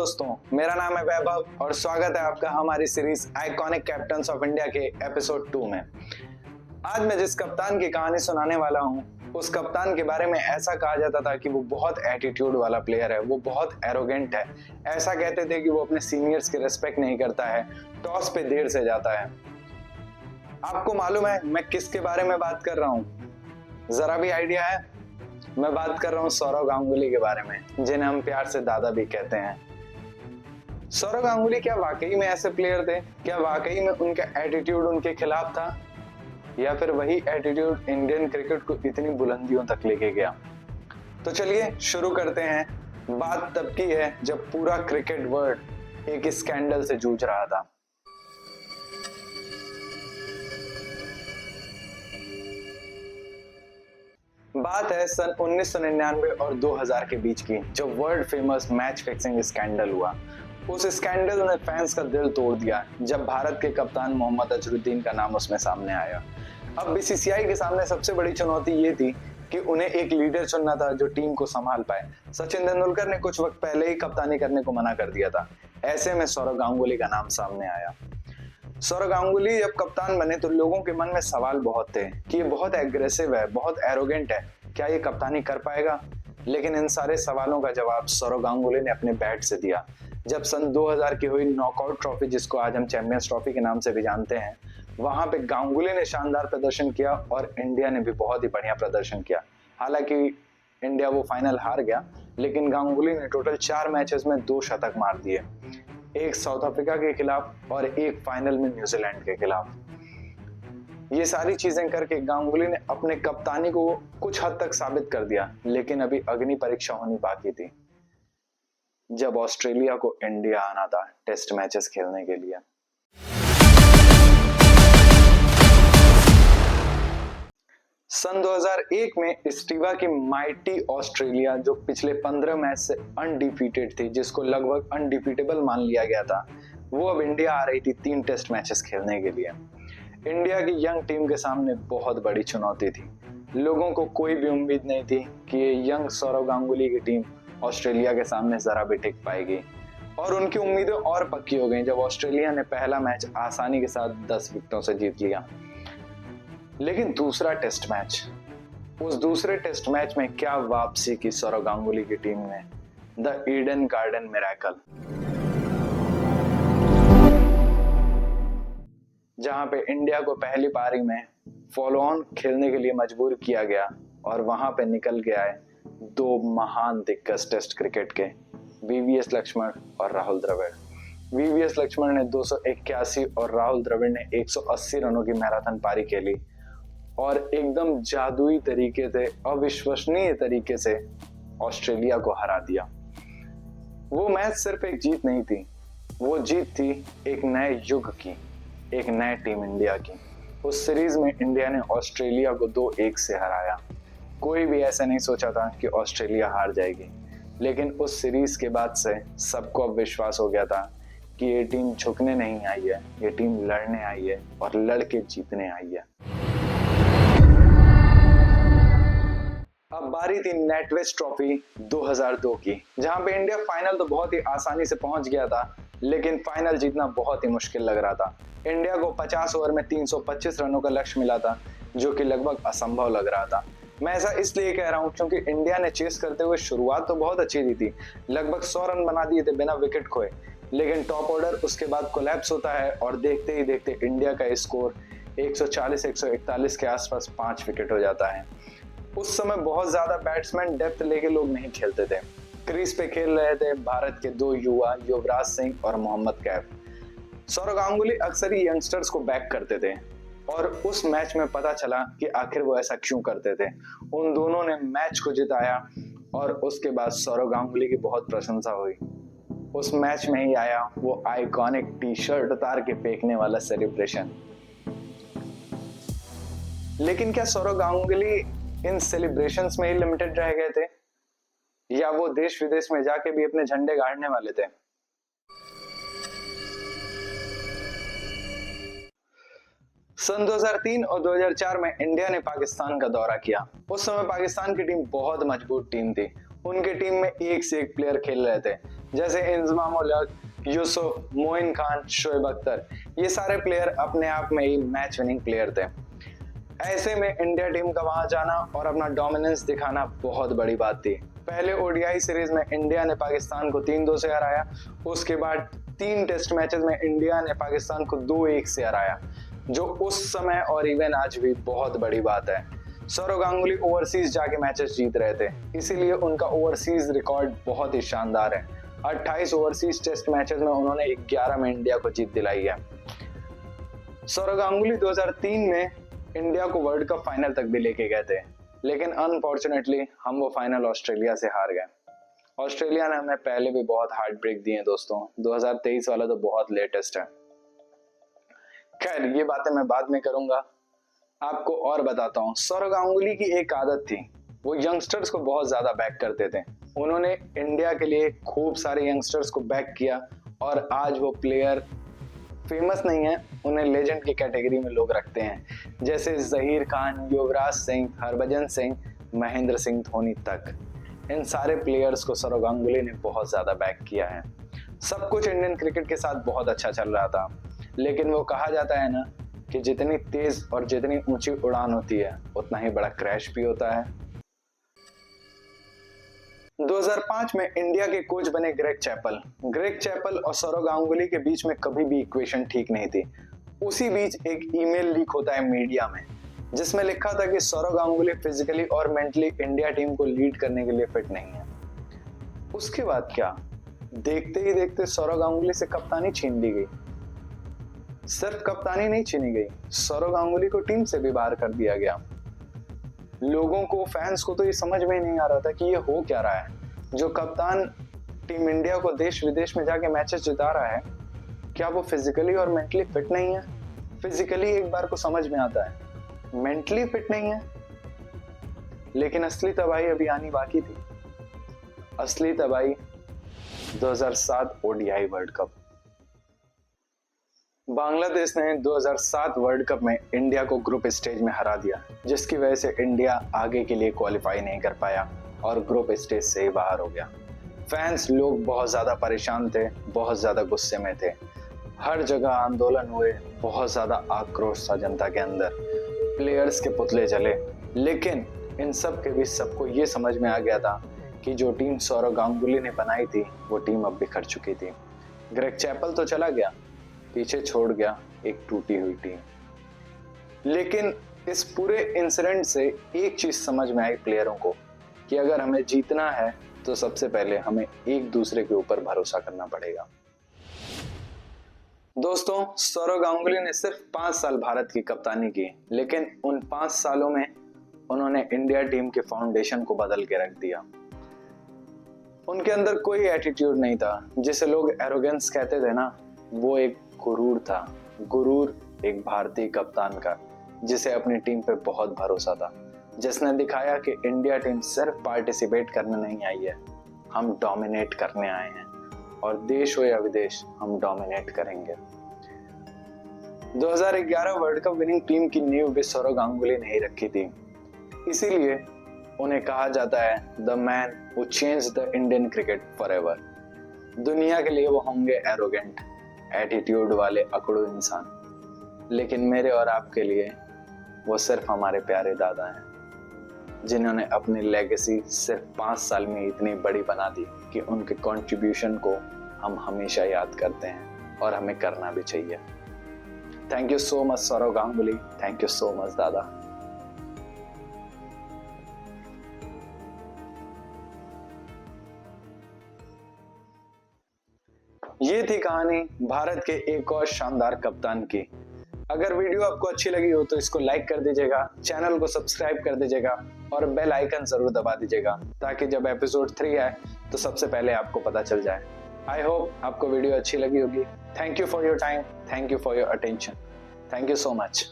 दोस्तों, मेरा नाम है वैभव और स्वागत है आपका हमारी series iconic captains of India के एपिसोड 2 में। आज मैं जिस कप्तान की कहानी सुनाने वाला हूँ, उस कप्तान के बारे में ऐसा कहा जाता था कि वो बहुत एटीट्यूड वाला प्लेयर है, वो बहुत एरोगेंट है। ऐसा कहते थे कि वो अपने सीनियर्स की रिस्पेक्ट नहीं करता है, टॉस पे देर से जाता है। आपको मालूम है मैं किसके बारे में बात कर रहा हूँ? जरा भी आइडिया है? मैं बात कर रहा हूँ सौरव गांगुली के बारे में, जिन्हें हम प्यार से दादा भी कहते हैं। सौरव गांगुली क्या वाकई में ऐसे प्लेयर थे? क्या वाकई में उनका एटीट्यूड उनके खिलाफ था, या फिर वही एटीट्यूड इंडियन क्रिकेट को इतनी बुलंदियों तक लेके गया? तो चलिए शुरू करते हैं। बात तब की है जब पूरा क्रिकेट वर्ल्ड एक स्कैंडल से जूझ रहा था। बात है सन 1999 और 2000 के बीच की, जब world famous match fixing scandal हुआ। उस स्कैंडल ने फैंस का दिल तोड़ दिया जब भारत के कप्तान मोहम्मद अजहरुद्दीन का नाम उसमें सामने आया। अब बीसीसीआई के सामने सबसे बड़ी चुनौती ये थी कि उन्हें एक लीडर चुनना था जो टीम को संभाल पाए। सचिन तेंदुलकर ने कुछ वक्त पहले ही कप्तानी करने को मना कर दिया था। ऐसे में सौरव गांगुली का नाम सामने आया। सौरव गांगुली जब कप्तान बने तो लोगों के मन में सवाल बहुत थे कि ये बहुत एग्रेसिव है, बहुत एरोगेंट है, क्या ये कप्तानी कर पाएगा? लेकिन इन सारे सवालों का जवाब सौरव गांगुली ने अपने बैट से दिया। जब सन 2000 की हुई नॉकआउट ट्रॉफी, जिसको आज हम चैंपियंस ट्रॉफी के नाम से भी जानते हैं, वहां पे गांगुली ने शानदार प्रदर्शन किया और इंडिया ने भी बहुत ही बढ़िया प्रदर्शन किया। हालांकि इंडिया वो फाइनल हार गया, लेकिन गांगुली ने टोटल 4 मैचेस में 2 शतक मार दिए, एक साउथ अफ्रीका के खिलाफ और एक फाइनल में न्यूजीलैंड के खिलाफ। ये सारी चीजें करके गांगुली ने अपने कप्तानी को कुछ हद तक साबित कर दिया, लेकिन अभी अग्नि परीक्षा होनी बाकी थी, जब ऑस्ट्रेलिया को इंडिया आना था टेस्ट मैचेस खेलने के लिए। सन 2001 में स्टीवा की माइटी ऑस्ट्रेलिया, जो पिछले 15 मैच से अनडिफीटेड थी, जिसको लगभग अनडिफीटेबल मान लिया गया था, वो अब इंडिया आ रही थी 3 टेस्ट मैचेस खेलने के लिए। इंडिया की यंग टीम के सामने बहुत बड़ी चुनौती थी। लोगों को कोई भी उम्मीद नहीं थी कि ये यंग सौरव गांगुली की टीम ऑस्ट्रेलिया के सामने जरा भी टिक पाएगी, और उनकी उम्मीदें और पक्की हो गई जब ऑस्ट्रेलिया ने पहला मैच आसानी के साथ 10 विकेटों से जीत लिया। लेकिन दूसरा टेस्ट मैच, उस दूसरे टेस्ट मैच में क्या वापसी की सौरव गांगुली की टीम ने, द ईडन गार्डन मिरेकल, जहां पे इंडिया को पहली पारी में फॉलो ऑन खेलने के लिए मजबूर किया गया, और वहां पे निकल के आए 2 महान दिग्गज टेस्ट क्रिकेट के, वीवीएस लक्ष्मण और राहुल द्रविड़। वीवीएस लक्ष्मण ने 281 और राहुल द्रविड़ ने 180 रनों की मैराथन पारी खेली और एकदम जादुई तरीके से, अविश्वसनीय तरीके से ऑस्ट्रेलिया को हरा दिया। वो मैच सिर्फ एक जीत नहीं थी, वो जीत थी एक नए युग की, एक नए टीम इंडिया की। उस सीरीज में इंडिया ने ऑस्ट्रेलिया को 2-1 से हराया। कोई भी ऐसा नहीं सोचा था कि ऑस्ट्रेलिया हार जाएगी, लेकिन उस सीरीज के बाद से सबको अब विश्वास हो गया था कि ये टीम झुकने नहीं आई है, ये टीम लड़ने आई है और लड़के जीतने आई है। अब बारी थी नेटवेस्ट ट्रॉफी 2002 की, जहां पे इंडिया फाइनल तो बहुत ही आसानी से पहुंच गया था, लेकिन फाइनल जीतना बहुत ही मुश्किल लग रहा था। इंडिया को 50 ओवर में 325 रनों का लक्ष्य मिला था, जो कि लगभग असंभव लग रहा था। मैं ऐसा इसलिए कह रहा हूं क्योंकि इंडिया ने चेस करते हुए शुरुआत तो बहुत अच्छी दी थी, लगभग 100 रन बना दिए थे बिना विकेट खोए, लेकिन टॉप ऑर्डर उसके बाद कोलैप्स होता है और देखते ही देखते इंडिया का स्कोर 140-141 के आसपास 5 विकेट हो जाता है। उस समय बहुत ज्यादा बैट्समैन डेप्थ लेके लोग नहीं खेलते थे। क्रीज पे खेल रहे थे भारत के 2 युवा, युवराज सिंह और मोहम्मद कैफ। सौरव गांगुली अक्सर ही यंगस्टर्स को बैक करते थे, और उस मैच में पता चला कि आखिर वो ऐसा क्यों करते थे। उन दोनों ने मैच को जिताया और उसके बाद सौरव गांगुली की बहुत प्रशंसा हुई। उस मैच में ही आया वो आइकॉनिक टी-शर्ट उतार के फेंकने वाला सेलिब्रेशन। लेकिन क्या सौरव गांगुली इन सेलिब्रेशंस में ही लिमिटेड रह गए थे, या वो देश विदेश में जाके भी अपने झंडे गाड़ने वाले थे? सन 2003 और 2004 में इंडिया ने पाकिस्तान का दौरा किया। उस समय पाकिस्तान की टीम बहुत मजबूत टीम थी। उनकी टीम में एक से एक प्लेयर खेल रहे थे। जैसे इंजमाम उल हक, यूसुफ, मोइन खान, शोएब अख्तर, ये सारे प्लेयर अपने आप में ही मैच विनिंग प्लेयर थे। ऐसे में इंडिया टीम का वहां जाना और अपना डोमिनेंस दिखाना बहुत बड़ी बात थी। पहले ओडीआई सीरीज में इंडिया ने पाकिस्तान को 3-2 से हराया। उसके बाद 3 टेस्ट मैचेस में इंडिया ने पाकिस्तान को 2-1 से हराया, जो उस समय और इवन आज भी बहुत बड़ी बात है। सौरव गांगुली ओवरसीज जाके मैचेस जीत रहे थे, इसीलिए उनका ओवरसीज रिकॉर्ड बहुत ही शानदार है। 28 ओवरसीज टेस्ट मैचेस में उन्होंने 11 में इंडिया को जीत दिलाई है। सौरव गांगुली 2003 में इंडिया को वर्ल्ड कप फाइनल तक भी लेके गए थे, लेकिन अनफॉर्चुनेटली हम वो फाइनल ऑस्ट्रेलिया से हार गए। ऑस्ट्रेलिया ने हमें पहले भी बहुत हार्ट ब्रेक दिए दोस्तों, 2023 वाला तो बहुत लेटेस्ट है। खैर ये बातें मैं बाद में करूंगा। आपको और बताता हूँ, सौरव गांगुली की एक आदत थी, वो यंगस्टर्स को बहुत ज्यादा बैक करते थे। उन्होंने इंडिया के लिए खूब सारे यंगस्टर्स को बैक किया और आज वो प्लेयर फेमस नहीं है, उन्हें लेजेंड की कैटेगरी में लोग रखते हैं, जैसे जहीर खान, युवराज सिंह, हरभजन सिंह, महेंद्र सिंह धोनी तक। इन सारे प्लेयर्स को सौरव गांगुली ने बहुत ज्यादा बैक किया है। सब कुछ इंडियन क्रिकेट के साथ बहुत अच्छा चल रहा था, लेकिन वो कहा जाता है ना कि जितनी तेज और जितनी ऊंची उड़ान होती है उतना ही बड़ा क्रैश भी होता है। 2005 में इंडिया के कोच बने ग्रेग चैपल और सौरव गांगुली के बीच में कभी भी इक्वेशन ठीक नहीं थी। उसी बीच एक ईमेल लीक होता है मीडिया में, जिसमें लिखा था कि सौरव गांगुली फिजिकली और मेंटली इंडिया टीम को लीड करने के लिए फिट नहीं है। उसके बाद क्या, देखते ही देखते सौरव गांगुली से कप्तानी छीन ली गई। सिर्फ कप्तानी नहीं छीनी गई, सौरव गांगुली को टीम से भी बाहर कर दिया गया। लोगों को, फैंस को तो ये समझ में ही नहीं आ रहा था कि ये हो क्या रहा है। जो कप्तान टीम इंडिया को देश विदेश में जाके मैचेस जिता रहा है, क्या वो फिजिकली और मेंटली फिट नहीं है? फिजिकली एक बार को समझ में आता है, मेंटली फिट नहीं है। लेकिन असली तबाही अभी आनी बाकी थी। असली तबाही 2007 ओडीआई वर्ल्ड कप। बांग्लादेश ने 2007 वर्ल्ड कप में इंडिया को ग्रुप स्टेज में हरा दिया, जिसकी वजह से इंडिया आगे के लिए क्वालिफाई नहीं कर पाया और ग्रुप स्टेज से ही बाहर हो गया। फैंस लोग बहुत ज्यादा परेशान थे, बहुत ज्यादा गुस्से में थे। हर जगह आंदोलन हुए, बहुत ज्यादा आक्रोश था जनता के अंदर, प्लेयर्स के पुतले जले। लेकिन इन सब के बीच सबको ये समझ में आ गया था कि जो टीम सौरव गांगुली ने बनाई थी वो टीम अब बिखर चुकी थी। ग्रेग चैपल तो चला गया, पीछे छोड़ गया एक टूटी हुई टीम। लेकिन इस पूरे इंसिडेंट से एक चीज समझ में आई प्लेयरों को कि अगर हमें जीतना है तो सबसे पहले हमें एक दूसरे के ऊपर भरोसा करना पड़ेगा। दोस्तों, सौरव गांगुली ने सिर्फ 5 साल भारत की कप्तानी की, लेकिन उन 5 सालों में उन्होंने इंडिया टीम के फाउंडेशन को बदल के रख दिया। उनके अंदर कोई एटीट्यूड नहीं था, जिसे लोग एरोगेंस कहते थे ना, वो एक गुरूर था। गुरूर एक भारतीय कप्तान का, जिसे अपनी टीम पे बहुत भरोसा था, जिसने दिखाया कि इंडिया टीम सिर्फ पार्टिसिपेट करने नहीं आई है, हम डोमिनेट करने आए हैं और देश हो या विदेश हम डोमिनेट करेंगे। 2011 वर्ल्ड कप विनिंग टीम की नींव भी सौरव गांगुली ने ही रखी थी, इसीलिए उन्हें कहा जाता है the man who changed the Indian cricket forever. दुनिया के लिए वो होंगे एरोगेंट, एटीट्यूड वाले अकड़ू इंसान, लेकिन मेरे और आपके लिए वो सिर्फ हमारे प्यारे दादा हैं, जिन्होंने अपनी लेगेसी सिर्फ 5 साल में इतनी बड़ी बना दी कि उनके कंट्रीब्यूशन को हम हमेशा याद करते हैं और हमें करना भी चाहिए। Thank you so much Sourav Ganguly, thank you so much Dada. ये थी कहानी भारत के एक और शानदार कप्तान की। अगर वीडियो आपको अच्छी लगी हो तो इसको लाइक कर दीजिएगा, चैनल को सब्सक्राइब कर दीजिएगा और बेल आइकन जरूर दबा दीजिएगा, ताकि जब एपिसोड 3 आए तो सबसे पहले आपको पता चल जाए। आई होप आपको वीडियो अच्छी लगी होगी। Thank you for your time, thank you for your attention, thank you so much.